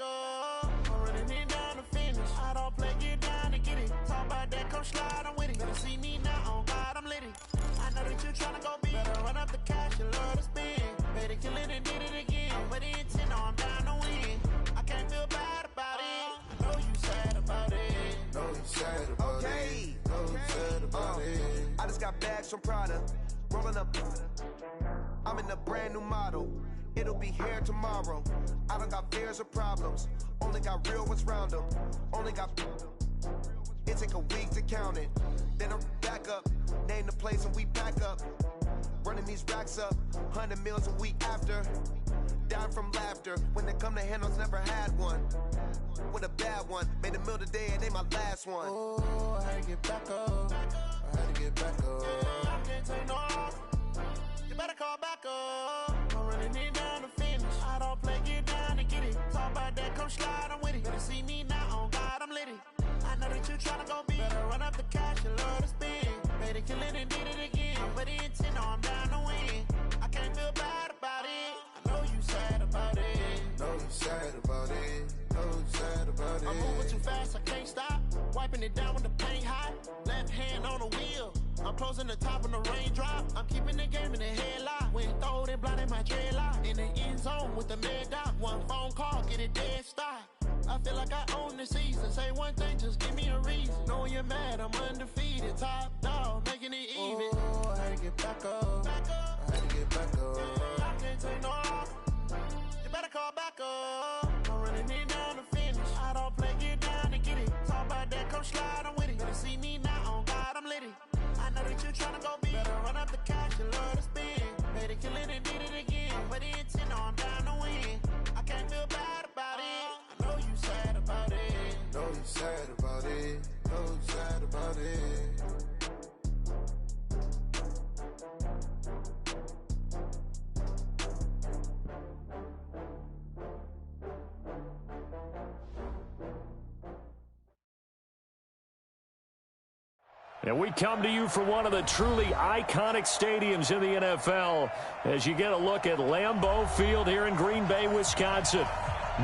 up. I'm running it down to finish. I don't play, get down to get it. Talk about that, come slide, I'm with it. Better see me now, on God, I'm litty. I know that you tryna go big. Better run up the cash, you love to spend. Better kill it and did it again. But the intent, I'm down to win. I can't feel bad about it. I know you sad about it. Know you sad about it. Know you sad about it. I just got bags from Prada. Rolling up. I'm in a brand new model. It'll be here tomorrow. I don't got fears or problems. Only got real ones round them. Only got. It take a week to count it. Then I'm back up. Name the place and we back up. Running these racks up. 100 meals a week after. Dying from laughter. When it come to handles, never had one. With a bad one. Made a meal today and they my last one. Oh, I had to get back up. I had to get back up. Yeah, I can't take no off. You better call back up. I'm running it down to finish. I don't play, get down to get it. Talk about that, come slide, I'm with it. Better see me now, on God, I'm litty. I know that you tryna go big. Better run up the cash, you love to spend. Better kill it and did it again. But the intent, no, I'm down to win. I can't feel bad about it. I know you sad about it. Know you sad about it. Know you sad about it. I'm moving too fast, I can't stop. Wiping it down with the paint hot. Left hand on the wheel. I'm closing the top on the raindrop. I'm keeping the game in the headlock. When throwed and blinded my dreadlock. In the end zone with the mad dot. One phone call, get it dead stop. I feel like I own the season. Say one thing, just give me a reason. Knowing you're mad, I'm undefeated. Top dog, making it even. Oh, I had to get back up. I had to get back up. Yeah, I can't take no off. You better call back up. I'm running it down to finish. I don't play, get down to get it. Talk about that, come slide, I'm with it. Better see me now, on God, I'm litty. I know that you tryna go big. Better run up the cash, you love to spend. Better kill it and did it again. But the intent, no, I'm down to win. I can't feel bad about it. I know you sad about it. Know you sad about it. Know you sad about it. And we come to you from one of the truly iconic stadiums in the NFL as you get a look at Lambeau Field here in Green Bay, Wisconsin.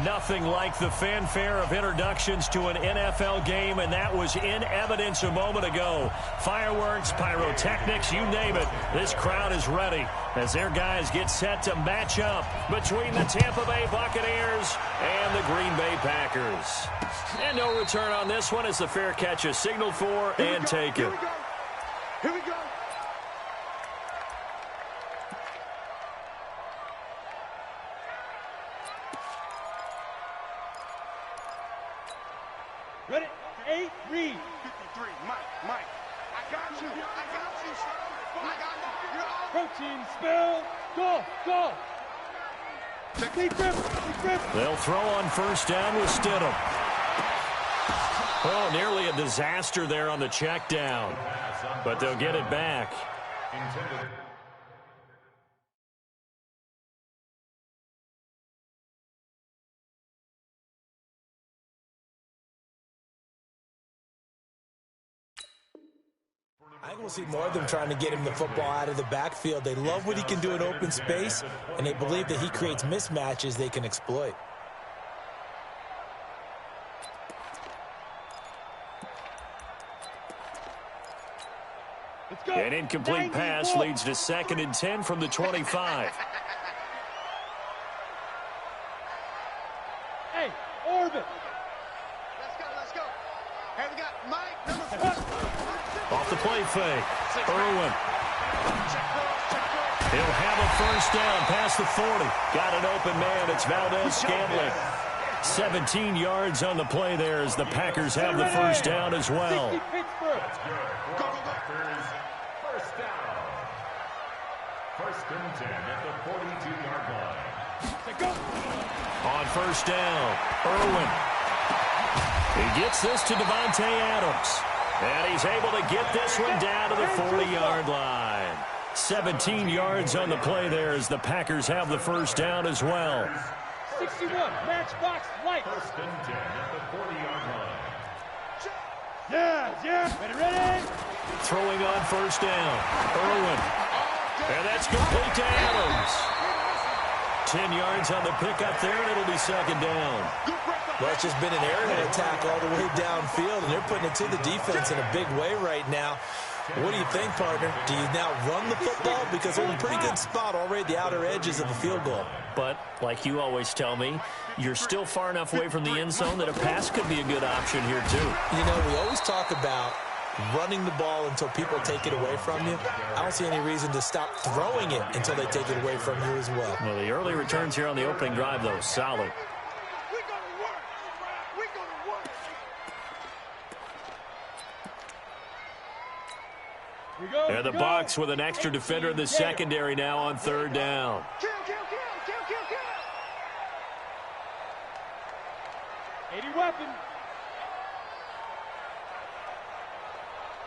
Nothing like the fanfare of introductions to an NFL game, and that was in evidence a moment ago. Fireworks, pyrotechnics, you name it. This crowd is ready as their guys get set to match up between the Tampa Bay Buccaneers and the Green Bay Packers. And no return on this one as the fair catch is signaled for and taken. Here we go. Ready? 8, read. 53, Mike. I got you. Protein spill. Go. Deep grip. They'll throw on first down with Stidham. Oh, nearly a disaster there on the check down. But they'll get it back. I think we'll see more of them trying to get him the football out of the backfield. They love what he can do in open space, and they believe that he creates mismatches they can exploit. An incomplete pass leads to 2nd and 10 from the 25. Hey, orbit. Let's go. Hey, we got Mike, number 4. Off the play fake. Irwin. He'll have a first down past the 40. Got an open man. It's Valdez-Scantling. 17 yards on the play there as the Packers have the first down as well. Go. First down. 1st and 10 at the 42-yard line. On first down, Irwin. He gets this to Devontae Adams. And he's able to get this one down to the 40-yard line. 17 yards on the play there as the Packers have the first down as well. 61, matchbox light. 1st and 10 at the 40-yard line. Yeah. Ready. Throwing on first down, Irwin. And that's complete to Adams. 10 yards on the pickup there, and it'll be second down. Well, it's just been an aerial attack all the way downfield, and they're putting it to the defense in a big way right now. What do you think, partner? Do you now run the football? Because they're in a pretty good spot already at the outer edges of the field goal. But, like you always tell me, you're still far enough away from the end zone that a pass could be a good option here, too. You know, we always talk about running the ball until people take it away from you. I don't see any reason to stop throwing it until they take it away from you as well. Well, the early returns here on the opening drive, though, solid. And the Bucs with an extra defender in the secondary now on third down. Kill. 80 weapon.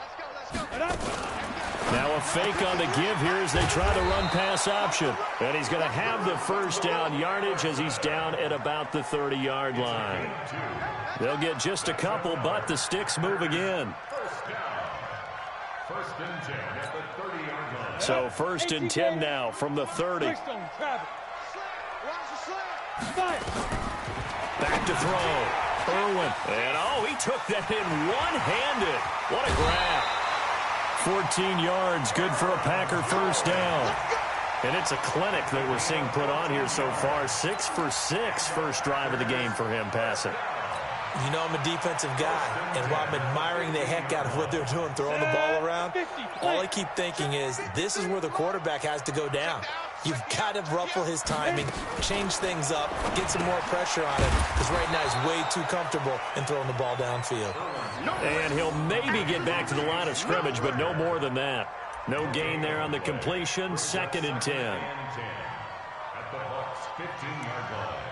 Let's go. Now a fake on the give here as they try the run-pass option. And he's going to have the first down yardage as he's down at about the 30-yard line. They'll get just a couple, but the sticks move again. First and 10 at the 30-yard line. So first and 10 now from the 30. Back to throw. Irwin. And, he took that in one-handed. What a grab. 14 yards, good for a Packer first down. And it's a clinic that we're seeing put on here so far. 6 for 6 first drive of the game for him passing. You know I'm a defensive guy, and while I'm admiring the heck out of what they're doing, throwing the ball around, all I keep thinking is this is where the quarterback has to go down. You've got to ruffle his timing, change things up, get some more pressure on him, because right now he's way too comfortable in throwing the ball downfield. And he'll maybe get back to the line of scrimmage, but no more than that. No gain there on the completion, second and 10. At the Bucs 15-yard line.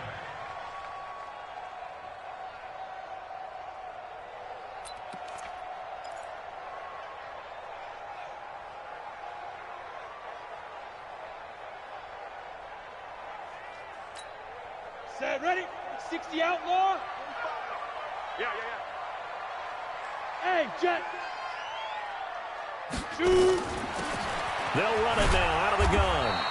Set, ready? 60 outlaw. Yeah. Hey, Jet. Shoot. They'll run it now out of the gun.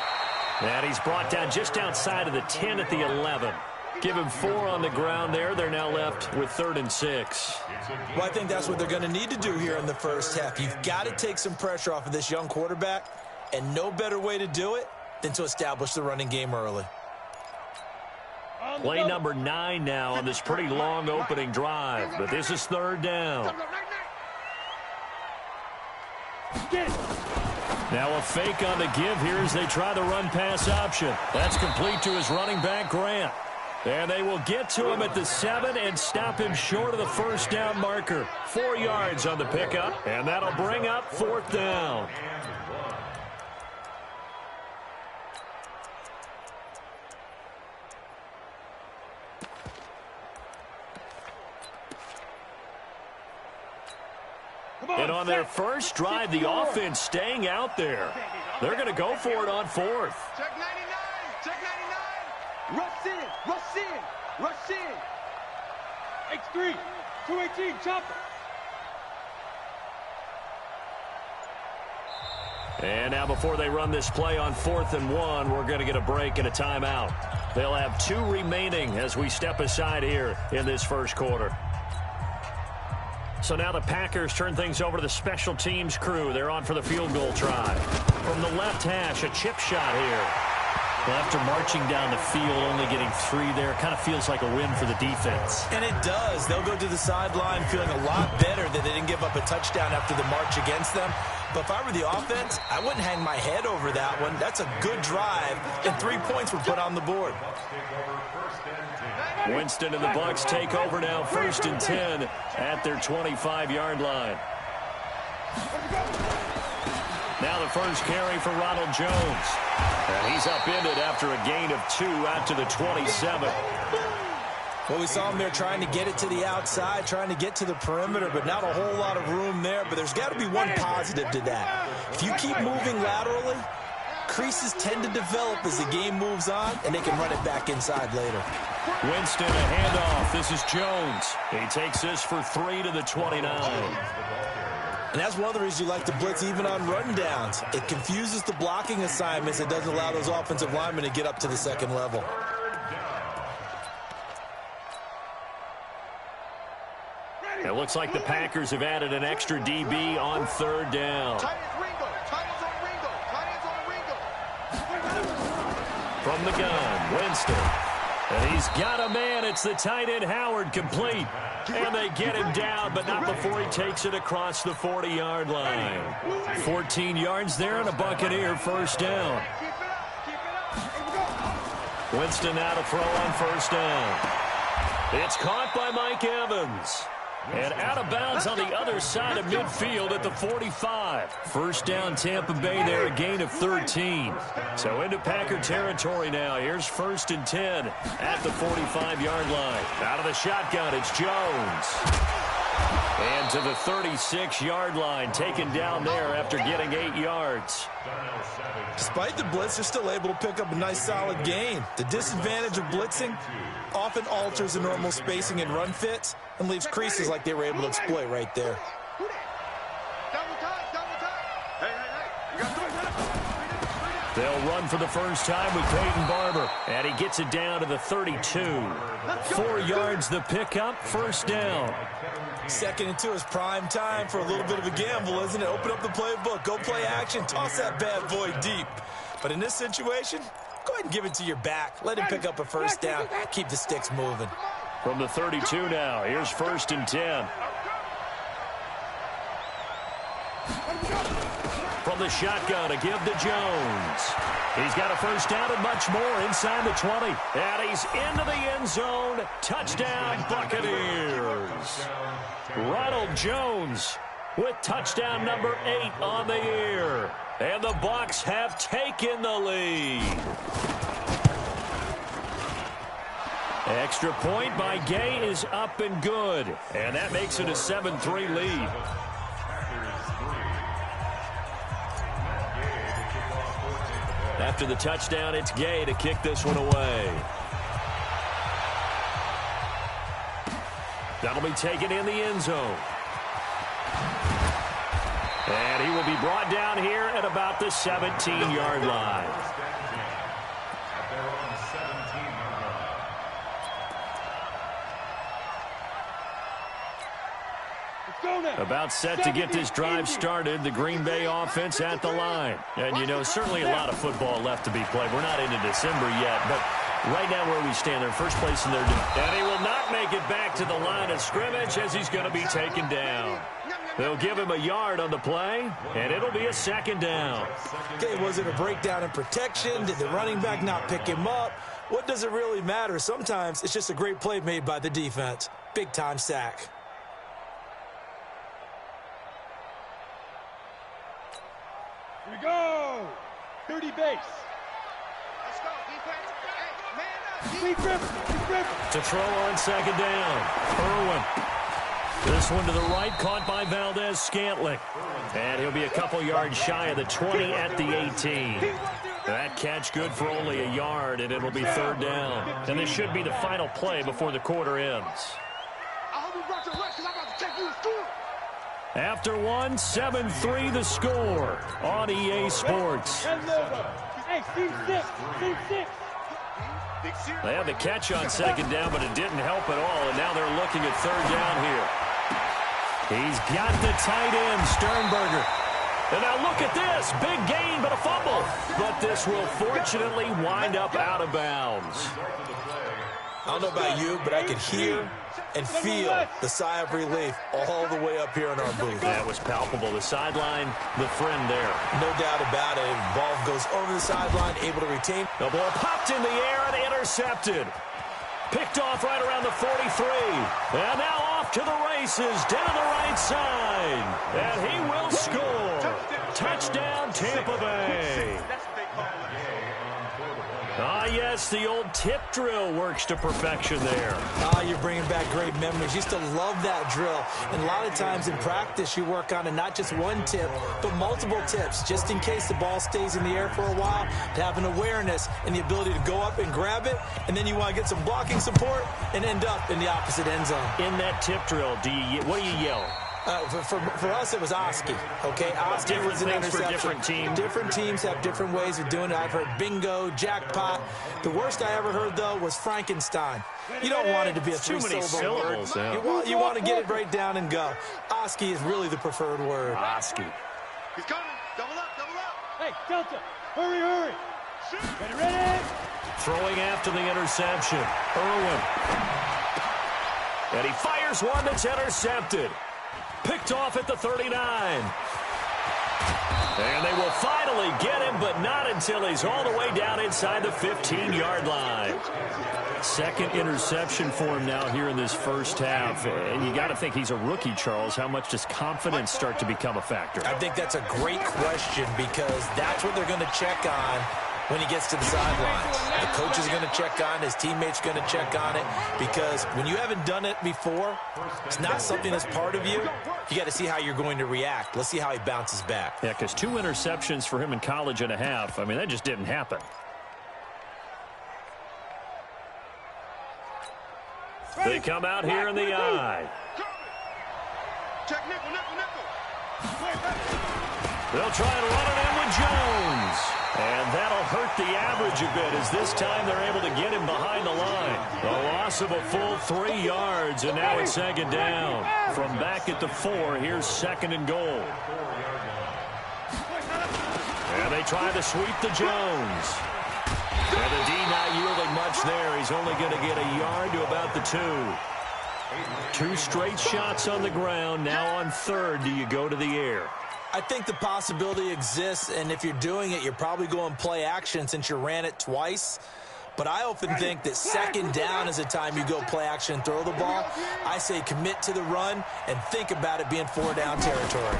And he's brought down just outside of the 10 at the 11. Give him 4 on the ground there. They're now left with 3rd and 6. Well, I think that's what they're going to need to do here in the first half. You've got to take some pressure off of this young quarterback, and no better way to do it than to establish the running game early. Play number 9 now on this pretty long opening drive, but this is 3rd down. Now a fake on the give here as they try the run-pass option. That's complete to his running back, Grant. And they will get to him at the 7 and stop him short of the first down marker. 4 yards on the pickup, and that'll bring up 4th down. And on their first drive, the offense staying out there. They're going to go for it on 4th. Check 99. Check 99. Rush in. X3. 218. Chopper. And now before they run this play on 4th and 1, we're going to get a break and a timeout. They'll have 2 remaining as we step aside here in this first quarter. So now the Packers turn things over to the special teams crew. They're on for the field goal try. From the left hash, a chip shot here. Well, after marching down the field, only getting 3 there, kind of feels like a win for the defense. And it does. They'll go to the sideline feeling a lot better that they didn't give up a touchdown after the march against them. But if I were the offense, I wouldn't hang my head over that one. That's a good drive, and 3 points were put on the board. Winston and the Bucs take over now, 1st and 10 at their 25-yard line. Now the first carry for Ronald Jones. And he's upended after a gain of 2 out to the 27. Well, we saw him there trying to get it to the outside, trying to get to the perimeter, but not a whole lot of room there. But there's got to be one positive to that. If you keep moving laterally, creases tend to develop as the game moves on, and they can run it back inside later. Winston, a handoff. This is Jones. He takes this for 3 to the 29. And that's one of the reasons you like to blitz even on run downs. It confuses the blocking assignments. It doesn't allow those offensive linemen to get up to the second level. It looks like the Packers have added an extra DB on third down. From the gun, Winston. And he's got a man. It's the tight end, Howard, complete. And they get him down, but not before he takes it across the 40-yard line. 14 yards there and a Buccaneer first down. Winston now to throw on first down. It's caught by Mike Evans. And out of bounds on the other side of midfield at the 45. First down, Tampa Bay there, a gain of 13. So into Packer territory now. Here's 1st and 10 at the 45-yard line. Out of the shotgun, it's Jones. And to the 36-yard line, taken down there after getting 8 yards. Despite the blitz, they're still able to pick up a nice solid gain. The disadvantage of blitzing often alters the normal spacing and run fits and leaves creases like they were able to exploit right there. They'll run for the first time with Peyton Barber, and he gets it down to the 32. 4 yards the pickup, first down. 2nd and 2 is prime time for a little bit of a gamble, isn't it? Open up the playbook, go play action, toss that bad boy deep. But in this situation, go ahead and give it to your back. Let him pick up a first down, keep the sticks moving. From the 32 now, here's 1st and 10. From the shotgun, a give to Jones. He's got a first down and much more inside the 20. And he's into the end zone. Touchdown, Buccaneers. Ronald Jones with touchdown number 8 on the year. And the Bucs have taken the lead. Extra point by Gay is up and good. And that makes it a 7-3 lead. After the touchdown, it's Gay to kick this one away. That'll be taken in the end zone. And he will be brought down here at about the 17-yard line. About set to get this drive started, the Green Bay offense at the line. And, you know, certainly a lot of football left to be played. We're not into December yet, but right now where we stand, they're first place in their division. And he will not make it back to the line of scrimmage as he's going to be taken down. They'll give him a yard on the play, and it'll be a 2nd down. Okay, was it a breakdown in protection? Did the running back not pick him up? What does it really matter? Sometimes it's just a great play made by the defense. Big-time sack. Here we go. 30 base. Let's go, defense. Hey, man up. Deep river. To throw on 2nd down, Irwin. This one to the right, caught by Valdez-Scantling. And he'll be a couple yards shy of the 20 at the 18. That catch good for only a yard, and it'll be 3rd down. And this should be the final play before the quarter ends. I hope you brought your rest, because I'm about to take you to school. After one, 7-3 the score on EA Sports. Hey, Team 6. Team 6. They had the catch on 2nd down, but it didn't help at all, and now they're looking at 3rd down here. He's got the tight end, Sternberger. And now look at this. Big gain, but a fumble. But this will fortunately wind up out of bounds. I don't know about you, but I could hear and feel the sigh of relief all the way up here in our booth. That was palpable. The sideline, the friend there. No doubt about it. The ball goes over the sideline, able to retain. The ball popped in the air and intercepted. Picked off right around the 43. And now off to the races down the right side. And he will score. Touchdown, Tampa Bay. Ah, yes, the old tip drill works to perfection there. Ah, you're bringing back great memories. Used to love that drill. And a lot of times in practice, you work on it, not just one tip, but multiple tips, just in case the ball stays in the air for a while, to have an awareness and the ability to go up and grab it, and then you want to get some blocking support and end up in the opposite end zone. In that tip drill, what do you yell? For us, it was Oski. Okay, Oski was an interception. For different teams. Different teams have different ways of doing it. I've heard bingo, jackpot. The worst I ever heard, though, was Frankenstein. You don't want it to be a three-syllable word. Yeah. You want to get it right down and go. Oski is really the preferred word. Oski. He's coming. Double up, double up. Hey, Delta, hurry, hurry. Ready, ready. Throwing after the interception. Irwin. And he fires one that's intercepted. Picked off at the 39. And they will finally get him, but not until he's all the way down inside the 15-yard line. Second interception for him now here in this first half. And you got to think he's a rookie, Charles. How much does confidence start to become a factor? I think that's a great question because that's what they're going to check on when he gets to the sidelines. The coach is going to check on it. His teammates are going to check on it because when you haven't done it before, it's not something that's part of you. You got to see how you're going to react. Let's see how he bounces back. Yeah, because 2 interceptions for him in college and a half. I mean, that just didn't happen. They come out here in the eye. Check nickel, nickel, nickel. They'll try and run it in with Jones. And that'll hurt the average a bit as this time they're able to get him behind the line. A loss of a full 3 yards, and now it's second down. From back at the 4, here's second and goal. And they try to sweep to Jones. And the D not yielding much there. He's only going to get a yard to about the 2. 2 straight shots on the ground. Now on third, do you go to the air? I think the possibility exists, and if you're doing it, you're probably going play action since you ran it twice. But I often think that second down is the time you go play action and throw the ball. I say commit to the run and think about it being 4-down territory.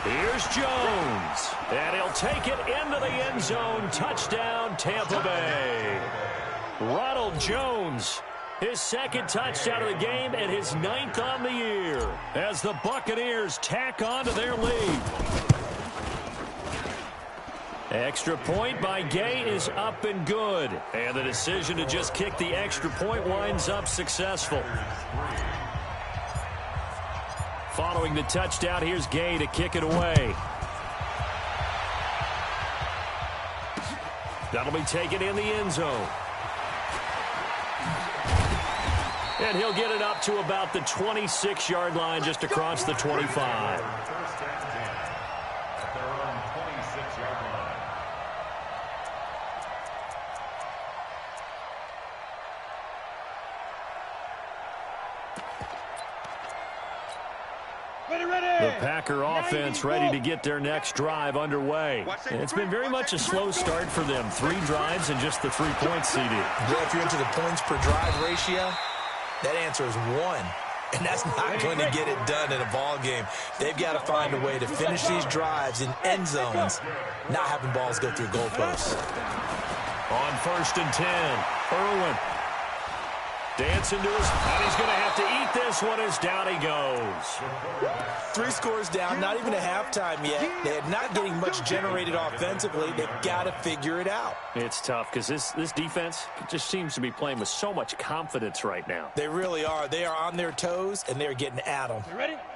Here's Jones, and he'll take it into the end zone. Touchdown, Tampa Bay. Ronald Jones, his second touchdown of the game and his 9th on the year as the Buccaneers tack on to their lead. Extra point by Gay is up and good. And the decision to just kick the extra point winds up successful. Following the touchdown, here's Gay to kick it away. That'll be taken in the end zone. And he'll get it up to about the 26-yard line just across the 25. The Packer offense ready to get their next drive underway. And it's been very much a slow start for them. 3 drives and just the 3 points CD. Yeah, if you're into the points per drive ratio, that answer is 1. And that's not going to get it done in a ball game. They've got to find a way to finish these drives in end zones, not having balls go through goalposts. On 1st and 10, Irwin. Dancing to his, and he's going to have to eat this one as down he goes. 3 scores down, not even a halftime yet. They're not getting much generated offensively. They've got to figure it out. It's tough because this defense just seems to be playing with so much confidence right now. They really are. They are on their toes, and they're getting at them.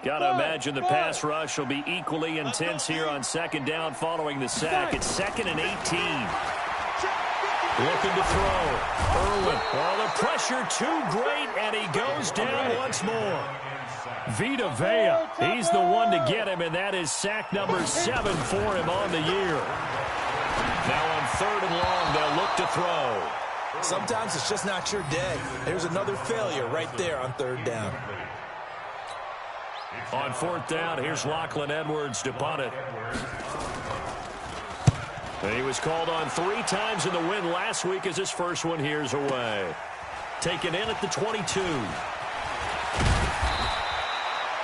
Got to imagine the pass rush will be equally intense here on second down following the sack. It's 2nd and 18. Looking to throw. Irwin. Well, the pressure too great, and he goes down once more. Vita Vea, he's the one to get him, and that is sack number 7 for him on the year. Now on 3rd and long, they'll look to throw. Sometimes it's just not your day. There's another failure right there on 3rd down. On 4th down, here's Lachlan Edwards to punt it. He was called on 3 times in the win last week as his first one here's away. Taken in at the 22.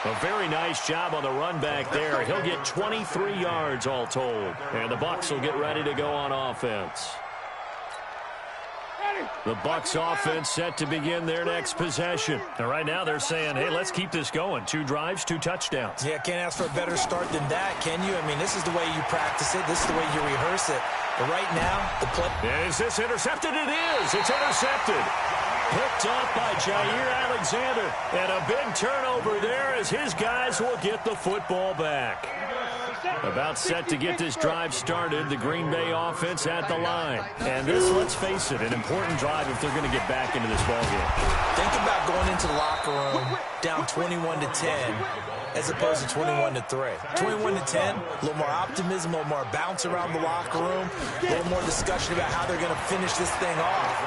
A very nice job on the run back there. He'll get 23 yards all told. And the Bucs will get ready to go on offense. The Bucs offense set to begin their next possession. And right now they're saying, hey, let's keep this going. 2 drives, 2 touchdowns. Yeah, can't ask for a better start than that, can you? I mean, this is the way you practice it. This is the way you rehearse it. But right now, the play... Is this intercepted? It is. It's intercepted. Picked up by Jair Alexander. And a big turnover there as his guys will get the football back. About set to get this drive started, the Green Bay offense at the line. And this, let's face it, an important drive if they're going to get back into this ballgame. Think about going into the locker room down 21-10 as opposed to 21-3. 21-10, a little more optimism, a little more bounce around the locker room, a little more discussion about how they're going to finish this thing off.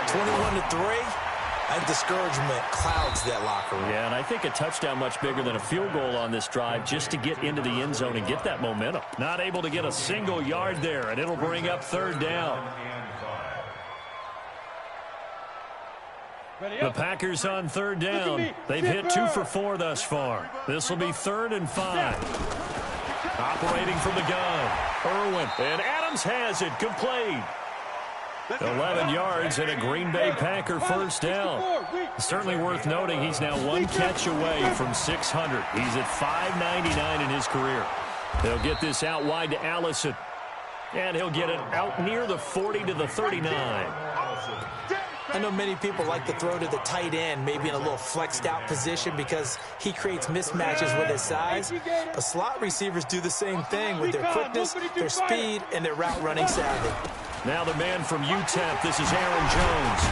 21-3. I think discouragement clouds that locker room. Yeah, and I think a touchdown much bigger than a field goal on this drive just to get into the end zone and get that momentum. Not able to get a single yard there, and it'll bring up third down. The Packers on third down. They've hit 2 for 4 thus far. This will be 3rd and 5. Operating from the gun. Irwin, and Adams has it. Complete. 11 yards and a Green Bay Packer first down. Certainly worth noting he's now 1 catch away from 600. He's at 599 in his career. They'll get this out wide to Allison. And he'll get it out near the 40 to the 39. I know many people like to throw to the tight end, maybe in a little flexed out position because he creates mismatches with his size. But slot receivers do the same thing with their quickness, their speed, and their route running savvy. Now the man from UTEP, this is Aaron Jones.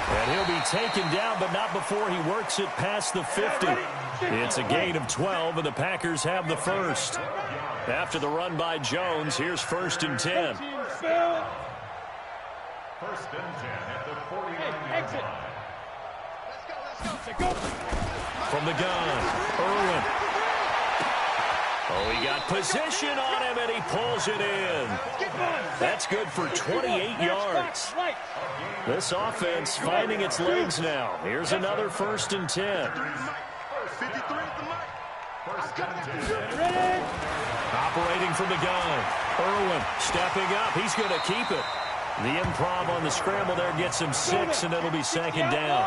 And he'll be taken down, but not before he works it past the 50. It's a gain of 12, and the Packers have the first. After the run by Jones, here's 1st and 10. 1st and 10 at the 49-yard line. Let's go. From the gun, Irwin. Oh, he got position on him, and he pulls it in. That's good for 28 yards. This offense finding its legs now. Here's another 1st and 10. Operating from the gun. Irwin stepping up. He's going to keep it. The improv on the scramble there gets him 6, and it'll be 2nd down.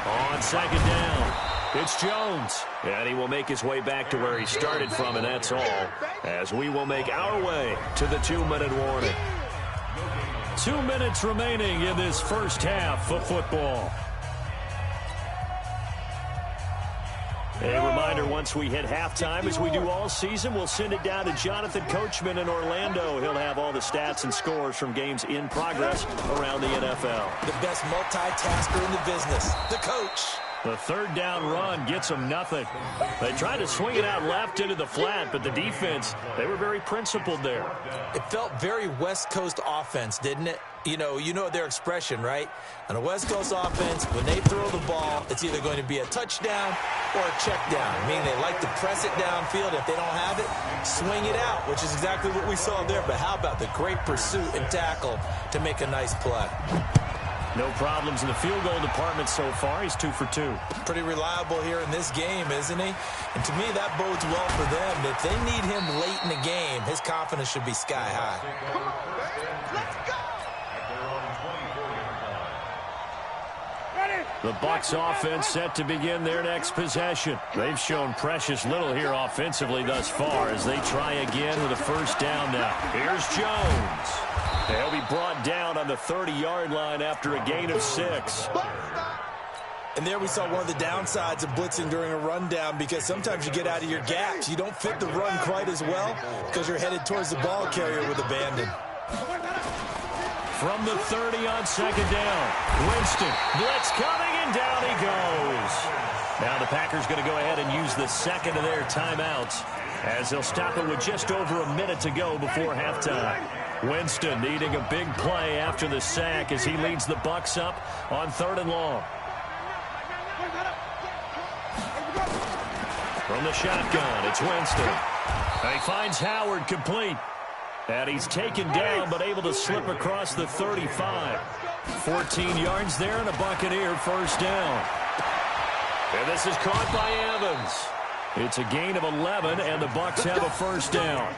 On 2nd down, it's Jones. And he will make his way back to where he started from, and that's all. As we will make our way to the 2-minute warning. 2 minutes remaining in this first half of football. A reminder, once we hit halftime, as we do all season, we'll send it down to Jonathan Coachman in Orlando. He'll have all the stats and scores from games in progress around the NFL. The best multitasker in the business, the coach. The 3rd down run gets them nothing. They tried to swing it out left into the flat, but the defense, they were very principled there. It felt very West Coast offense, didn't it? You know their expression, right? On a West Coast offense, when they throw the ball, it's either going to be a touchdown or a check down, meaning they like to press it downfield. If they don't have it, swing it out, which is exactly what we saw there. But how about the great pursuit and tackle to make a nice play? No problems in the field goal department so far. He's 2 for 2. Pretty reliable here in this game, isn't he? And to me, that bodes well for them. If they need him late in the game, his confidence should be sky high. Come on, baby. Let's go. The Bucs offense set to begin their next possession. They've shown precious little here offensively thus far as they try again with a 1st down now. Here's Jones. They'll be brought down on the 30-yard line after a gain of 6. And there we saw one of the downsides of blitzing during a rundown, because sometimes you get out of your gaps. You don't fit the run quite as well because you're headed towards the ball carrier with abandon. From the 30 on 2nd down, Winston, blitz coming, and down he goes. Now the Packers going to go ahead and use the 2nd of their timeouts as they'll stop it with just over a minute to go before halftime. Winston needing a big play after the sack as he leads the Bucs up on 3rd and long. From the shotgun, it's Winston. And he finds Howard complete. And he's taken down, but able to slip across the 35. 14 yards there and a Buccaneer 1st down. And this is caught by Evans. It's a gain of 11, and the Bucs have a 1st down.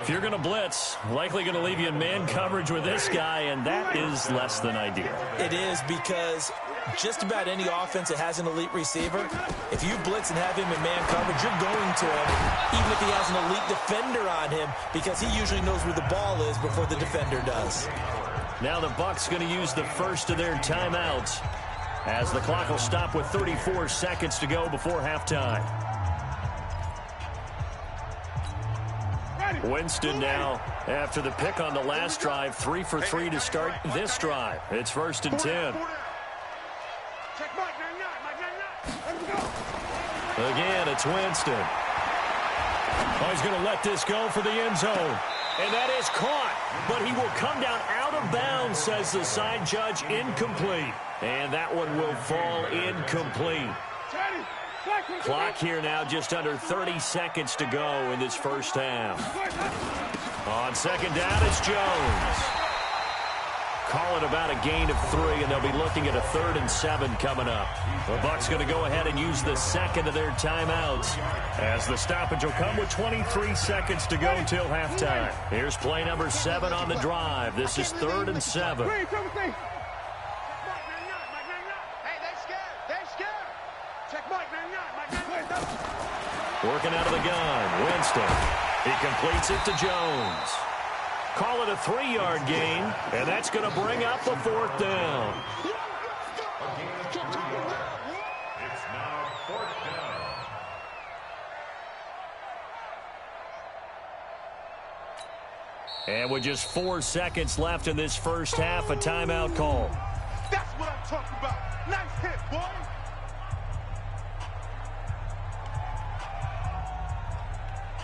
If you're going to blitz, likely going to leave you in man coverage with this guy, and that is less than ideal. It is, because just about any offense that has an elite receiver, if you blitz and have him in man coverage, you're going to him, even if he has an elite defender on him, because he usually knows where the ball is before the defender does. Now the Bucs going to use the first of their timeouts as the clock will stop with 34 seconds to go before halftime. Winston now after the pick on the last drive, 3 for 3 to start this drive. It's 1st and 10. Again, it's Winston. Oh, he's going to let this go for the end zone. And that is caught, but he will come down out of bounds, says the side judge. Incomplete. And that one will fall incomplete. Clock here now just under 30 seconds to go in this first half. On second down, it's Jones. Call it about a gain of 3, and they'll be looking at a 3rd and 7 coming up. The Bucs going to go ahead and use the second of their timeouts as the stoppage will come with 23 seconds to go till halftime. Here's play number 7 on the drive. This is 3rd and 7. Hey, they're scared. They're scared. Check Mike, Working out of the gun, Winston. He completes it to Jones. Call it a 3-yard gain, and that's going to bring up the 4th down. It's now 4th down. And with just 4 seconds left in this first half, a timeout call. That's what I'm talking about. Nice hit, boy.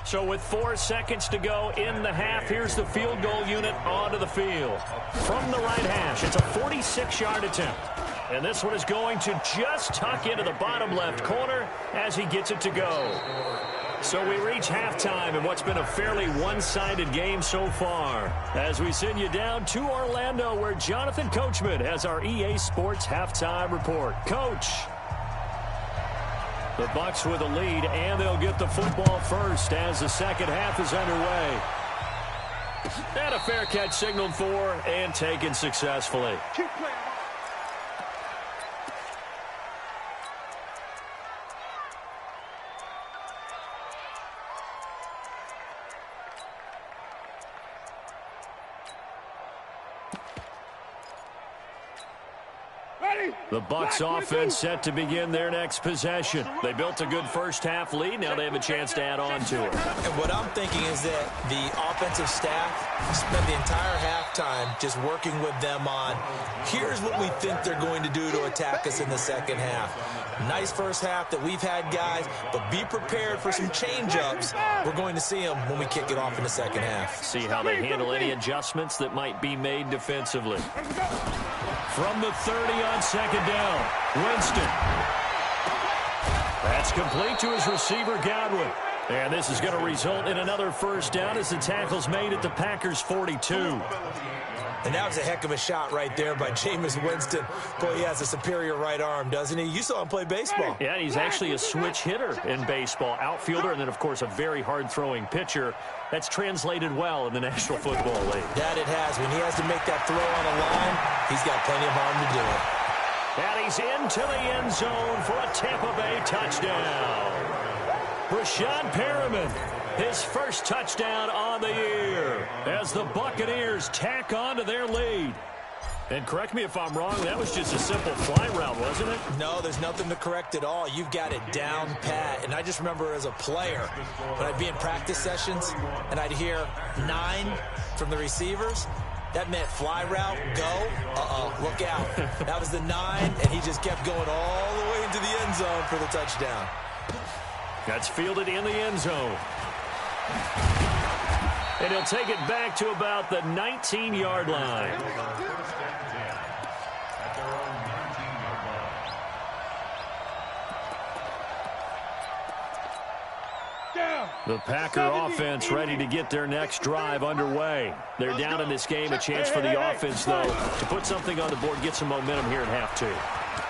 So with 4 seconds to go in the half, here's the field goal unit onto the field. From the right hash, it's a 46-yard attempt. And this one is going to just tuck into the bottom left corner as he gets it to go. So we reach halftime in what's been a fairly one-sided game so far, as we send you down to Orlando, where Jonathan Coachman has our EA Sports halftime report. Coach. The Bucs with a lead, and they'll get the football first as the second half is underway. And a fair catch signaled for and taken successfully. Keep playing. The Bucs offense set to begin their next possession. They built a good first half lead. Now they have a chance to add on to it. And what I'm thinking is that the offensive staff spent the entire halftime just working with them on, here's what we think they're going to do to attack us in the second half. Nice first half that we've had, guys, but be prepared for some change-ups. We're going to see them when we kick it off in the second half. See how they handle any adjustments that might be made defensively. From the 30 on second down, Winston. That's complete to his receiver, Godwin. And this is going to result in another first down as the tackle's made at the Packers' 42. And that was a heck of a shot right there by Jameis Winston. Boy, he has a superior right arm, doesn't he? You saw him play baseball. Yeah, he's actually a switch hitter in baseball, outfielder, and then, of course, a very hard-throwing pitcher. That's translated well in the National Football League. That it has. When he has to make that throw on the line, he's got plenty of arm to do it. And he's into the end zone for a Tampa Bay touchdown. Rashad Perriman, his first touchdown on the year as the Buccaneers tack on to their lead. And correct me if I'm wrong, that was just a simple fly route, wasn't it? No, there's nothing to correct at all. You've got it down pat. And I just remember as a player, when I'd be in practice sessions and I'd hear 9 from the receivers, that meant fly route, go, look out. That was the 9, and he just kept going all the way into the end zone for the touchdown. That's fielded in the end zone. And he'll take it back to about the 19-yard line. The Packer offense ready to get their next drive underway. They're down in this game. A chance for the offense, though, to put something on the board, get some momentum here at half 2.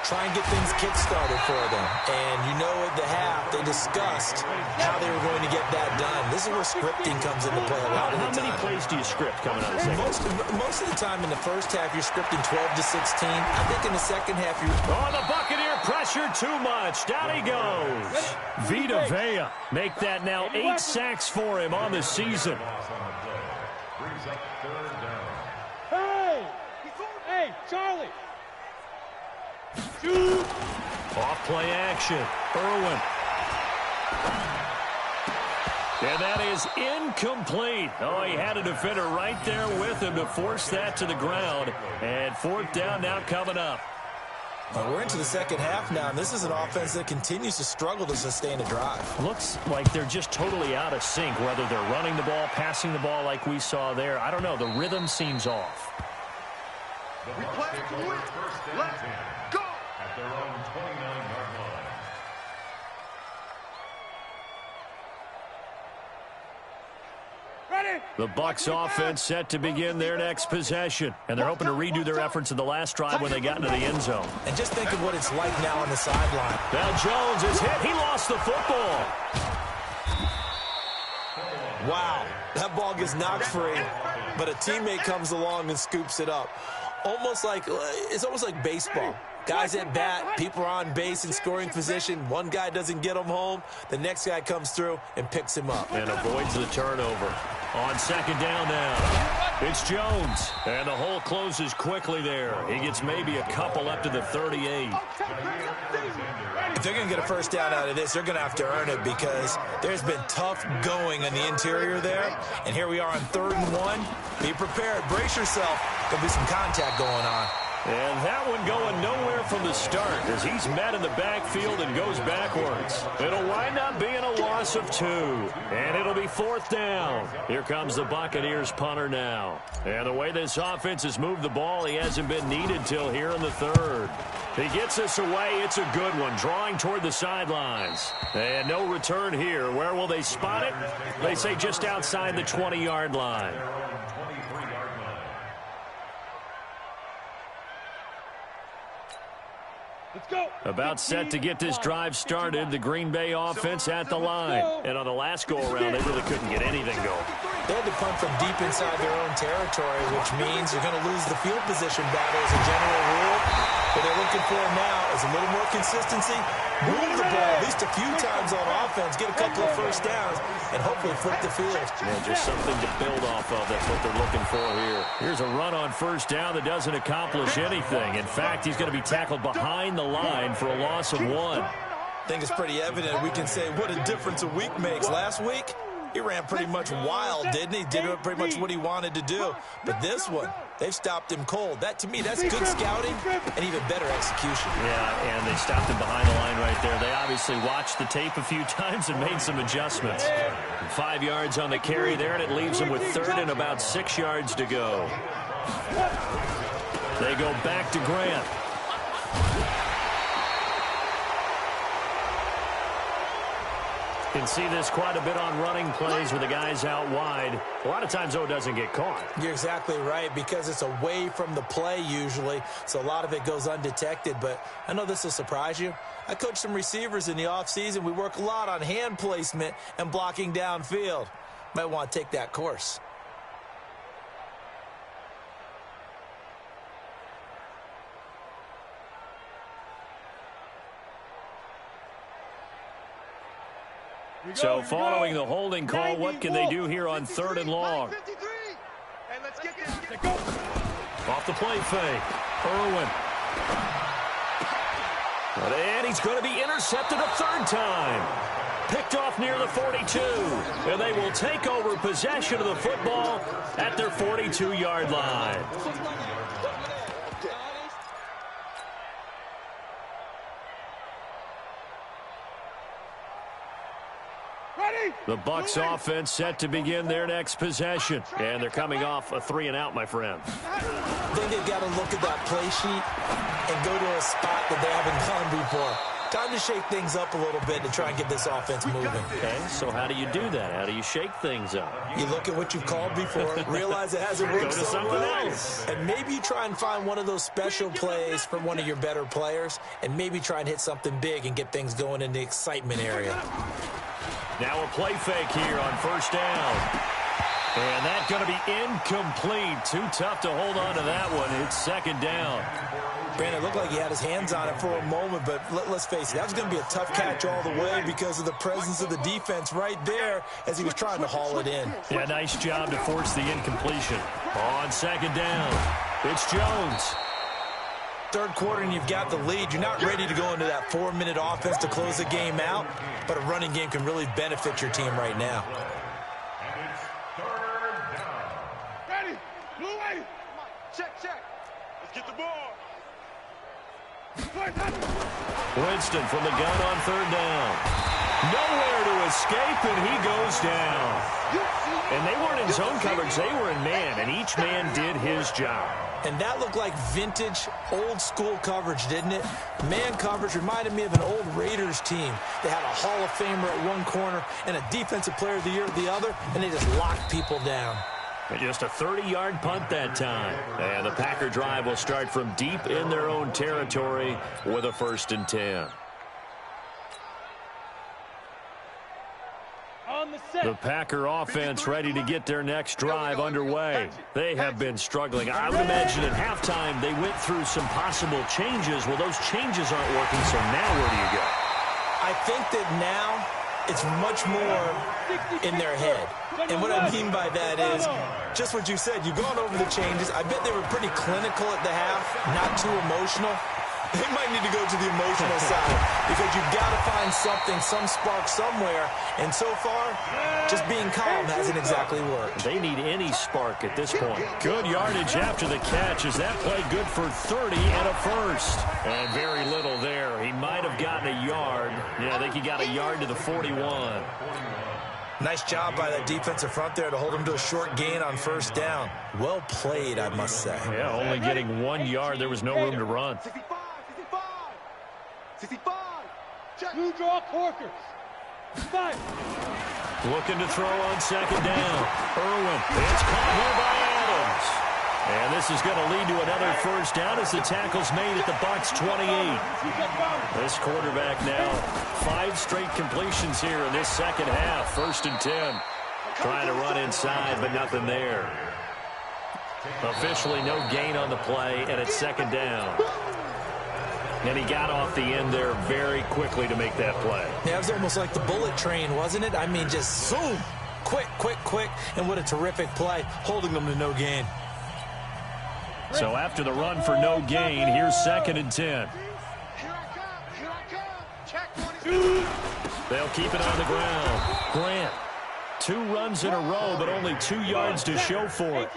Try and get things kick-started for them. And you know at the half, they discussed how they were going to get that done. This is where scripting comes into play a lot of the time. How many plays do you script coming out of the second? Most of the time in the first half, you're scripting 12 to 16. I think in the second half, you're... Oh, the Buccaneer pressure too much. Down he goes. Vita Vea make that now 8 sacks for him on the season. Hey, Charlie. Shoot. Off play action. Irwin. And that is incomplete. Oh, he had a defender right there with him to force that to the ground. And fourth down now coming up. Well, we're into the second half now, and this is an offense that continues to struggle to sustain a drive. Looks like they're just totally out of sync, whether they're running the ball, passing the ball like we saw there. I don't know. The rhythm seems off. We play to win. Let's go. At their own 29-yard line. The Bucs offense set to begin their next possession. And they're hoping to redo their efforts in the last drive when they got into the end zone. And just think of what it's like now on the sideline. Now Jones is hit. He lost the football. Wow, that ball gets knocked free, but a teammate comes along and scoops it up. It's almost like baseball. Guys at bat, people are on base in scoring position. One guy doesn't get him home. The next guy comes through and picks him up. And avoids the turnover. On second down now, it's Jones. And the hole closes quickly there. He gets maybe a couple up to the 38. If they're going to get a first down out of this, they're going to have to earn it because there's been tough going in the interior there. And here we are on 3rd and 1. Be prepared. Brace yourself. There'll be some contact going on. And that one going nowhere from the start as he's met in the backfield and goes backwards. It'll wind up being a loss of 2. And it'll be 4th down. Here comes the Buccaneers punter now. And the way this offense has moved the ball, he hasn't been needed till here in the 3rd. He gets us away. It's a good one, drawing toward the sidelines. And no return here. Where will they spot it? They say just outside the 20-yard line. Let's go. About set to get this drive started. The Green Bay offense at the line. And on the last go-around, they really couldn't get anything going. They had to punt from deep inside their own territory, which means you're going to lose the field position battle as a general rule. What they're looking for now is a little more consistency, move the ball at least a few times on offense, get a couple of first downs, and hopefully flip the field. Yeah, just something to build off of. That's what they're looking for here. Here's a run on first down that doesn't accomplish anything. In fact, he's going to be tackled behind the line for a loss of 1. I think it's pretty evident. We can say what a difference a week makes. Last week, he ran pretty much wild, didn't he? Did pretty much what he wanted to do. But this one, they've stopped him cold. That, to me, that's good scouting and even better execution. Yeah, and they stopped him behind the line right there. They obviously watched the tape a few times and made some adjustments. 5 yards on the carry there, and it leaves him with 3rd and about 6 yards to go. They go back to Grant. Can see this quite a bit on running plays with the guys out wide. A lot of times, though, it doesn't get caught. You're exactly right, because it's away from the play usually, so a lot of it goes undetected. But I know this will surprise you. I coach some receivers in the offseason. We work a lot on hand placement and blocking downfield. Might want to take that course. So following the holding call, what can they do here on 3rd and long? Off the play fake. Irwin. And he's going to be intercepted a 3rd time. Picked off near the 42. And they will take over possession of the football at their 42-yard line. The Bucs offense set to begin their next possession. And they're coming off a 3-and-out, my friend. I think they've got to look at that play sheet and go to a spot that they haven't gone before. Time to shake things up a little bit to try and get this offense moving. Okay, so how do you do that? How do you shake things up? You look at what you've called before, realize it hasn't worked so something well, else. and maybe you try and find one of those special plays from one of your better players, and maybe try and hit something big and get things going in the excitement area. Now a play fake here on 1st down. And that's going to be incomplete. Too tough to hold on to that one. It's 2nd down. Brandon, it looked like he had his hands on it for a moment, but let's face it, that was going to be a tough catch all the way because of the presence of the defense right there as he was trying to haul it in. Yeah, nice job to force the incompletion. On 2nd down, it's Jones. third quarter and you've got the lead, you're not ready to go into that 4-minute offense to close the game out, but a running game can really benefit your team right now. And it's third down. Ready. Blue way. Check. Let's get the ball. Winston from the gun on third down. Nowhere to escape, and he goes down. And they weren't in zone coverage. They were in man, and each man did his job. And that looked like vintage, old-school coverage, didn't it? Man coverage reminded me of an old Raiders team. They had a Hall of Famer at one corner and a Defensive Player of the Year at the other, and they just locked people down. And just a 30-yard punt that time. And the Packer drive will start from deep in their own territory with a 1st and 10. The Packer offense ready to get their next drive underway. They have been struggling. I would imagine at halftime they went through some possible changes. Well, those changes aren't working, so now where do you go? I think that now it's much more in their head. And what I mean by that is just what you said. You've gone over the changes. I bet they were pretty clinical at the half, not too emotional. They might need to go to the emotional side because you've got to find something, some spark somewhere. And so far, just being calm hasn't exactly worked. They need any spark at this point. Good yardage after the catch. Is that play good for 30 and a 1st? And very little there. He might have gotten a yard. Yeah, I think he got a yard to the 41. Nice job by that defensive front there to hold him to a short gain on 1st down. Well played, I must say. Yeah, only getting 1 yard. There was no room to run. 65. Blue draw Corkers. 5. Looking to throw on 2nd down. Irwin. It's caught here by Adams. And this is going to lead to another 1st down as the tackle's made at the Bucs 28. This quarterback now 5 straight completions here in this second half. 1st and 10. Trying to run inside, but nothing there. Officially no gain on the play, and it's 2nd down. And he got off the end there very quickly to make that play. Yeah, it was almost like the bullet train, wasn't it? I mean, just zoom. Quick. And what a terrific play, holding them to no gain. So after the run for no gain, here's 2nd and 10. Here I come. Check 1. They'll keep it on the ground. Grant. 2 runs in a row, but only 2 yards to show for it.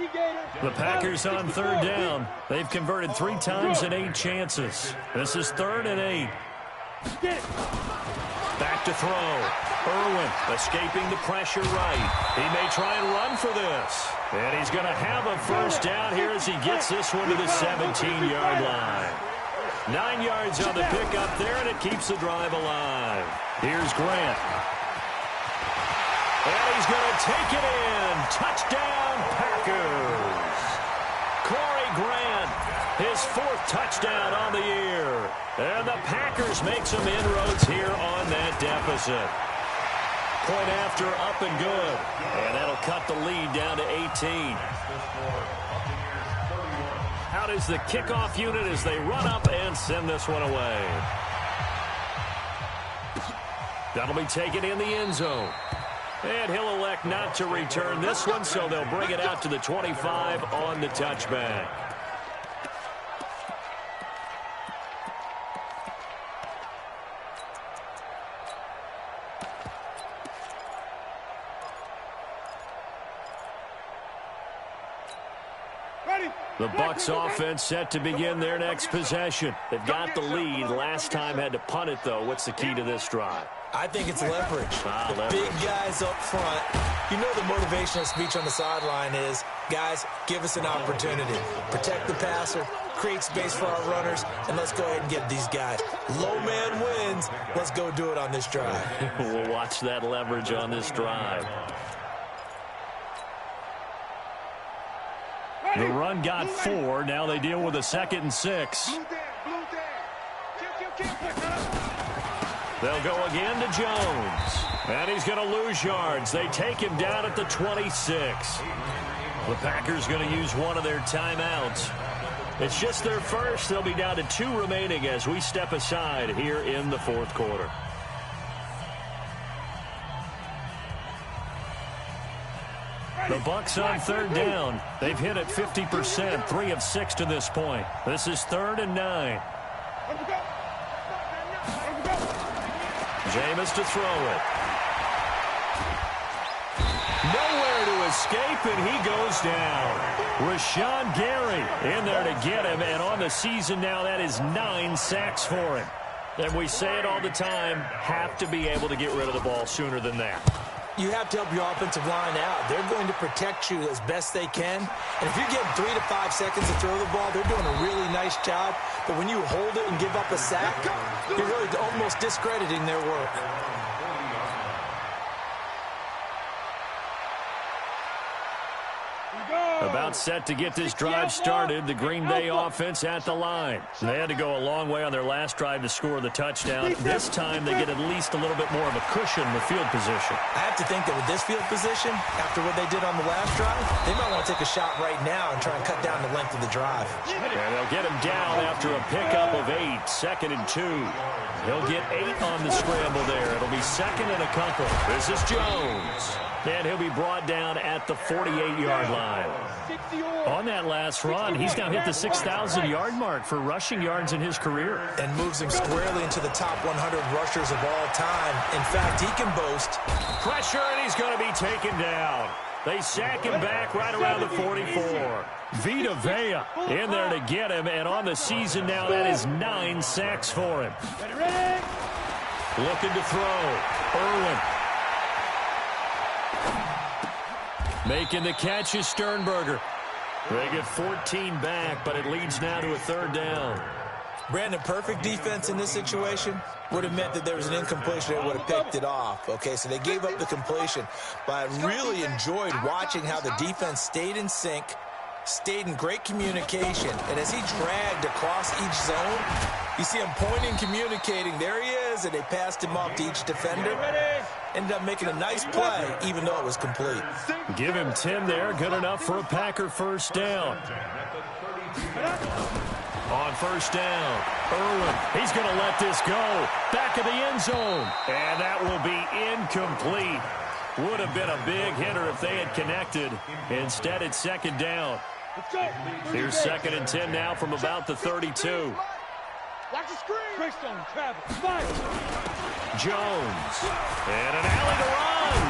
The Packers on 3rd down. They've converted 3 times in 8 chances. This is 3rd and 8. Back to throw. Irwin escaping the pressure right. He may try and run for this. And he's going to have a 1st down here as he gets this one to the 17-yard line. 9 yards on the pickup there, and it keeps the drive alive. Here's Grant. And he's going to take it in. Touchdown, Packers. Corey Grant, his 4th touchdown on the year. And the Packers make some inroads here on that deficit. Point after, up and good. And that'll cut the lead down to 18. Out is the kickoff unit as they run up and send this one away. That'll be taken in the end zone. And he'll elect not to return this one, so they'll bring it out to the 25 on the touchback. The Bucs offense set to begin their next possession. They've got the lead. Last time had to punt it, though. What's the key to this drive? I think it's leverage. The big guys up front. You know the motivational speech on the sideline is, guys, give us an opportunity. Protect the passer, create space for our runners, and let's go ahead and get these guys. Low man wins. Let's go do it on this drive. We'll watch that leverage on this drive. The run got 4. Now they deal with a 2nd and 6. They'll go again to Jones. And he's going to lose yards. They take him down at the 26. The Packers going to use one of their timeouts. It's just their first. They'll be down to 2 remaining as we step aside here in the 4th quarter. The Bucs on third down. They've hit it 50%, 3 of 6 to this point. This is 3rd and 9. Jameis to throw it. Nowhere to escape, and he goes down. Rashawn Gary in there to get him, and on the season now, that is 9 sacks for him. And we say it all the time, have to be able to get rid of the ball sooner than that. You have to help your offensive line out. They're going to protect you as best they can. And if you're getting 3 to 5 seconds to throw the ball, they're doing a really nice job. But when you hold it and give up a sack, you're really almost discrediting their work. About set to get this drive started. The Green Bay offense at the line. They had to go a long way on their last drive to score the touchdown. This time they get at least a little bit more of a cushion with field position. I have to think that with this field position, after what they did on the last drive, they might want to take a shot right now and try and cut down the length of the drive. And they'll get him down after a pickup of 8, 2nd and 2. He'll get 8 on the scramble there. It'll be 2nd and a couple. This is Jones. And he'll be brought down at the 48-yard line. On that last run, he's now hit the 6,000-yard mark for rushing yards in his career. And moves him squarely into the top 100 rushers of all time. In fact, he can boast. Pressure, and he's going to be taken down. They sack him back right around the 44. Vita Vea in there to get him, and on the season now, that is 9 sacks for him. Looking to throw. Irwin. Making the catch is Sternberger. They get 14 back, but it leads now to a 3rd down. Brandon, perfect defense in this situation would have meant that there was an incompletion that would have picked it off. Okay, so they gave up the completion. But I really enjoyed watching how the defense stayed in sync, stayed in great communication. And as he dragged across each zone, you see him pointing, communicating. There he is, and they passed him off to each defender. Ended up making a nice play, even though it was complete. Give him 10 there. Good enough for a Packer 1st down. On 1st down, Irwin. He's going to let this go. Back of the end zone. And that will be incomplete. Would have been a big hitter if they had connected. Instead, it's 2nd down. Here's 2nd and 10 now from about the 32. Watch the screen. Greystone, travel, fire. Jones. And an alley to run.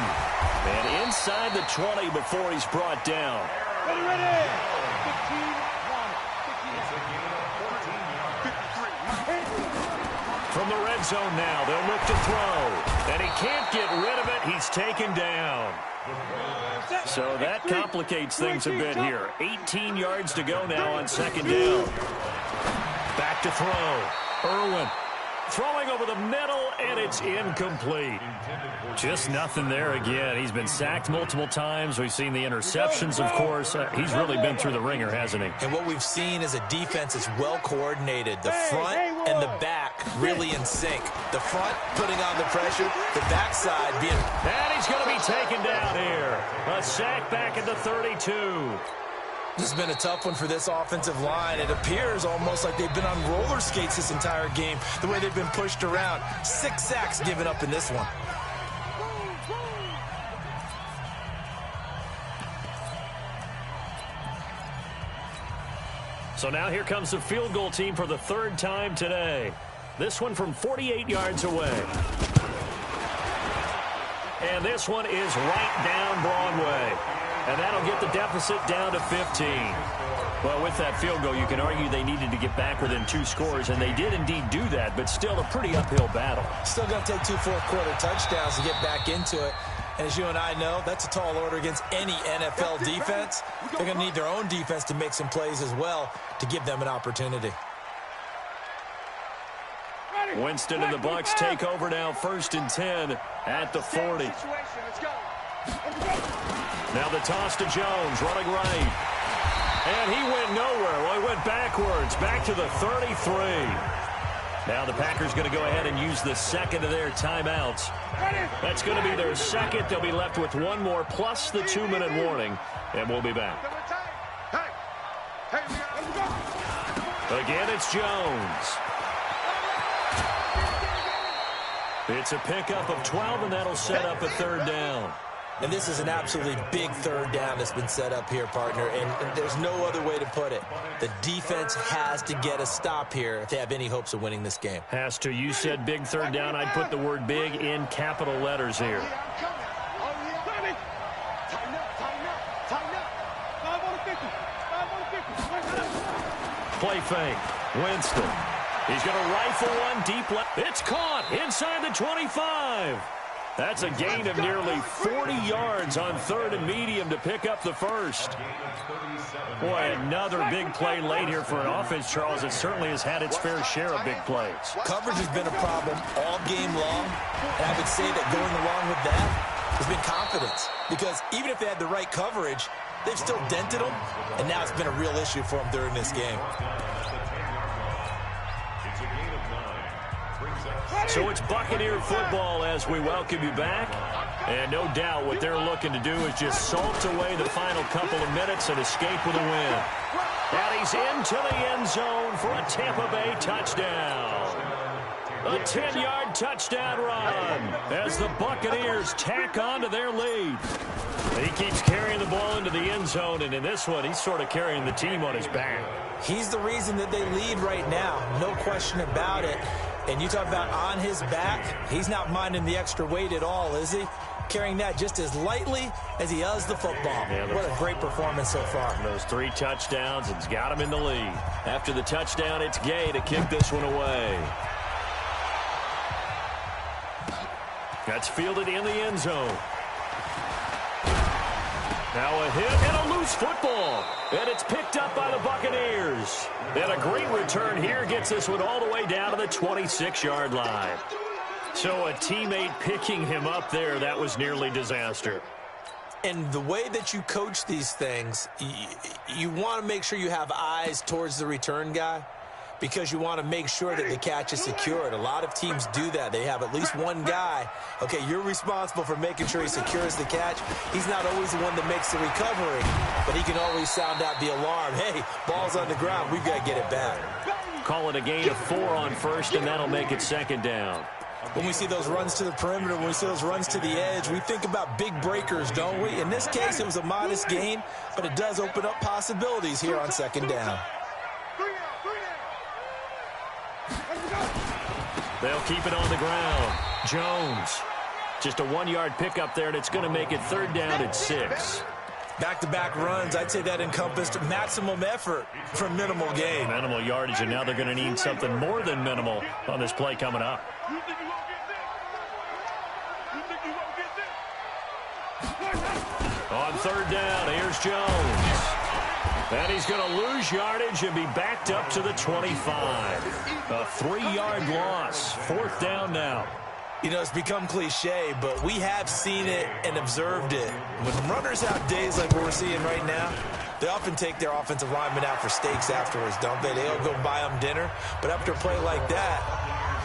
And inside the 20 before he's brought down. Ready, ready. 15, From the red zone now, they'll look to throw. And he can't get rid of it. He's taken down. So that complicates things a bit here. 18 yards to go now on 2nd down. Back to throw. Irwin throwing over the middle, and it's incomplete. Just nothing there again. He's been sacked multiple times. We've seen the interceptions, of course. He's really been through the ringer, hasn't he? And what we've seen is a defense that's well coordinated. The front and the back really in sync. The front putting on the pressure, the backside being... And he's going to be taken down here. A sack back at the 32. This has been a tough one for this offensive line. It appears almost like they've been on roller skates this entire game, the way they've been pushed around. 6 sacks given up in this one. So now here comes the field goal team for the 3rd time today. This one from 48 yards away. And this one is right down Broadway. And that'll get the deficit down to 15. Well, with that field goal, you can argue they needed to get back within 2 scores, and they did indeed do that, but still a pretty uphill battle. Still going to take 2 fourth-quarter touchdowns to get back into it. And as you and I know, that's a tall order against any NFL defense. They're going to need their own defense to make some plays as well to give them an opportunity. Winston and the Bucs take over now, 1st and 10 at the 40. Now the toss to Jones, running right. And he went nowhere. Well, he went backwards, back to the 33. Now the Packers going to go ahead and use the 2nd of their timeouts. That's going to be their 2nd. They'll be left with 1 more, plus the 2-minute warning, and we'll be back. Again, it's Jones. It's a pickup of 12, and that'll set up a 3rd down. And this is an absolutely big third down that's been set up here, partner, and there's no other way to put it. The defense has to get a stop here if they have any hopes of winning this game. Has to. You said big third down. I'd put the word big in capital letters here. Play fake. Winston. He's going to rifle one deep left. It's caught inside the 25. That's a gain of nearly 40 yards on third and medium to pick up the first. Boy, another big play late here for an offense, Charles. It certainly has had its fair share of big plays. Coverage has been a problem all game long, and I would say that going along with that has been confidence. Because even if they had the right coverage, they've still dented them, and now it's been a real issue for them during this game. So it's Buccaneer football as we welcome you back. And no doubt what they're looking to do is just salt away the final couple of minutes and escape with a win. And he's into the end zone for a Tampa Bay touchdown. A 10-yard touchdown run as the Buccaneers tack on to their lead. He keeps carrying the ball into the end zone, and in this one, he's sort of carrying the team on his back. He's the reason that they lead right now, no question about it. And you talk about on his back, he's not minding the extra weight at all, is he? Carrying that just as lightly as he does the football. Yeah, what a great performance so far. Those 3 touchdowns, it's got him in the lead. After the touchdown, it's Gay to kick this one away. That's fielded in the end zone. Now a hit and a loose football. And it's picked up by the Buccaneers. And a great return here gets this one all the way down to the 26-yard line. So a teammate picking him up there, that was nearly disaster. And the way that you coach these things, you want to make sure you have eyes towards the return guy, because you want to make sure that the catch is secured. A lot of teams do that. They have at least one guy. Okay, you're responsible for making sure he secures the catch. He's not always the one that makes the recovery, but he can always sound out the alarm. Hey, ball's on the ground. We've got to get it back. Call it a gain of 4 on first, and that'll make it second down. When we see those runs to the perimeter, when we see those runs to the edge, we think about big breakers, don't we? In this case, it was a modest gain, but it does open up possibilities here on second down. They'll keep it on the ground. Jones. Just a 1-yard pickup there, and it's going to make it third down at 6. Back-to-back runs, I'd say that encompassed maximum effort for minimal gain. Minimal yardage, and now they're going to need something more than minimal on this play coming up. On third down, here's Jones. And he's going to lose yardage and be backed up to the 25. A 3-yard loss. Fourth down now. You know, it's become cliche, but we have seen it and observed it. When runners have days like what we're seeing right now, they often take their offensive linemen out for steaks afterwards, don't they? They'll go buy them dinner. But after a play like that,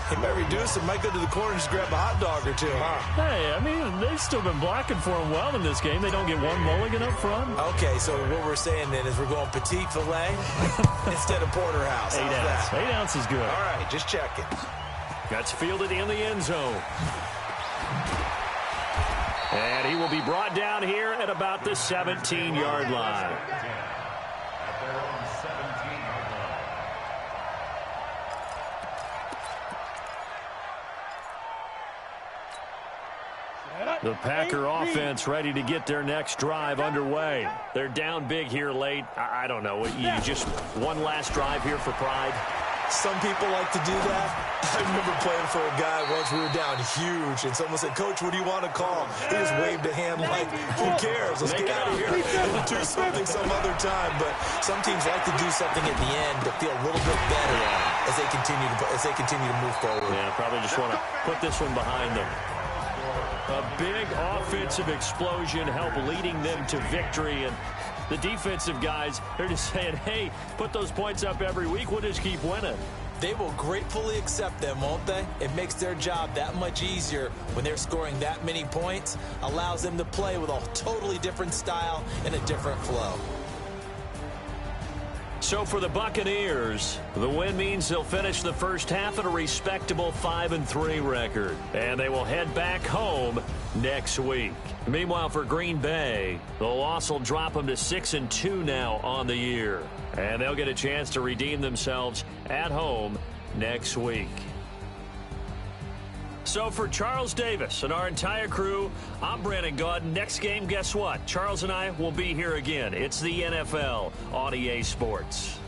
he might reduce it, might go to the corner and just grab a hot dog or two, huh? Hey, I mean, they've still been blocking for him well in this game. They don't get one mulligan up front. Okay, so what we're saying then is we're going petite filet instead of porterhouse. 8 ounce. 8 ounce is good. All right, just checking. That's fielded in the end zone. And he will be brought down here at about the 17-yard line. The Packer offense ready to get their next drive underway. They're down big here late. I don't know. You just one last drive here for pride? Some people like to do that. I remember playing for a guy once. We were down huge, and someone said, "Coach, what do you want to call?" He just waved a hand like, "Who cares? Let's get out of here and do something some other time." But some teams like to do something at the end to feel a little bit better as they continue to move forward. Yeah, probably just want to put this one behind them. A big offensive explosion help leading them to victory, and the defensive guys, they're just saying, hey, put those points up every week, we'll just keep winning. They will gratefully accept them, won't they? It makes their job that much easier when they're scoring that many points, allows them to play with a totally different style and a different flow. So for the Buccaneers, the win means they'll finish the first half at a respectable 5-3 record. And they will head back home next week. Meanwhile, for Green Bay, the loss will drop them to 6-2 now on the year. And they'll get a chance to redeem themselves at home next week. So for Charles Davis and our entire crew, I'm Brandon Gaudin. Next game, guess what? Charles and I will be here again. It's the NFL on EA Sports.